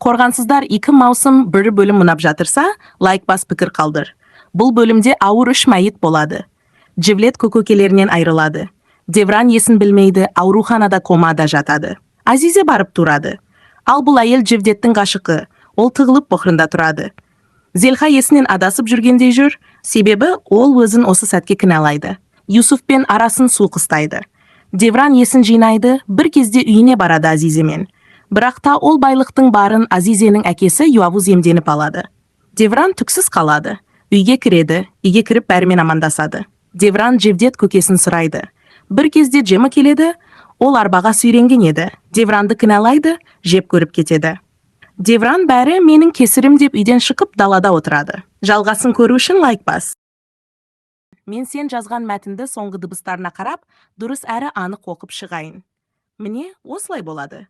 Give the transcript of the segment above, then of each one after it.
Қорғансыздар 2 маусым бір бөлім мұнап жатырса, лайк бас пікір қалдыр. Бұл бөлімде ауыр 3 майыт болады. Джевлет көкөкелерінен айрылады. Девран есін білмейді, ауруханада комада жатады. Азизе барып тұрады. Ал бұл әйел Джевдеттің ғашығы, ол тығылып бохырында тұрады. Зельха есінен адасып жүргендей жүр, себебі ол өзін осы сәтке кінәлайды. Юсуфпен арасын су қыстайды. Девран есін жинайды, бір кезде үйіне барады Азиземен. Бірақ та ол байлықтың барын Азизенің әкесі Юавуз емденіп алады. Девран түксіз қалады. Үйге кіреді, үйге кіріп бәрімен амандасады. Девран Джевдет көкесін сұрайды. Бір кезде Джемі келеді, ол арбаға сүйренген еді. Девранды кінәлайды, жеп көріп кетеді. Девран бәрі менің кесірім деп үйден шықып далада отырады. Жалғасын көру үшін лайк бас. Мен сен жазған мәтінді соңғы дыбыстарына қарап, дұрыс әрі анық оқып шығайын. Міне, осылай болады.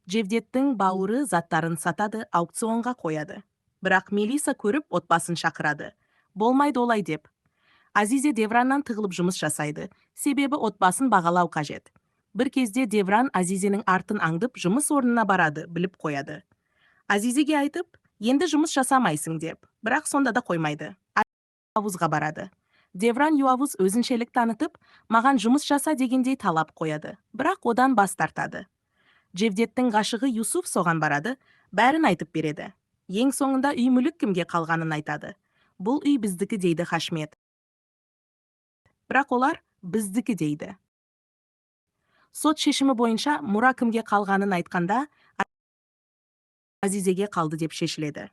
Джевдеттің бауыры заттарын сатады, аукционға қояды. Бірақ Мелиса көріп отбасын шақырады. Болмайды олай деп. Азизе Девраннан тығылып жұмыс жасайды, себебі отбасын бағалау қажет. Бір кезде Девран Азизенің артын аңдып жұмыс орнына барады, біліп қояды. Азизеге айтып, енді жұмыс жасамайсың деп, бірақ сонда да қоймайды. Юавузға барады. Девран Юавуз өзіншелік танытып, маған жұмыс жаса дегендей талап қояды, бірақ одан бас тартады. Джевдеттің ғашығы Юсуф соған барады, бәрін айтып береді. Ең соңында үй мүлік кімге қалғанын айтады. Бұл үй біздікі дейді Хашмет. Бірақ олар біздікі дейді. Сот шешімі бойынша мұра кімге қалғанын айтқанда, Азизеге қалды деп шешіледі.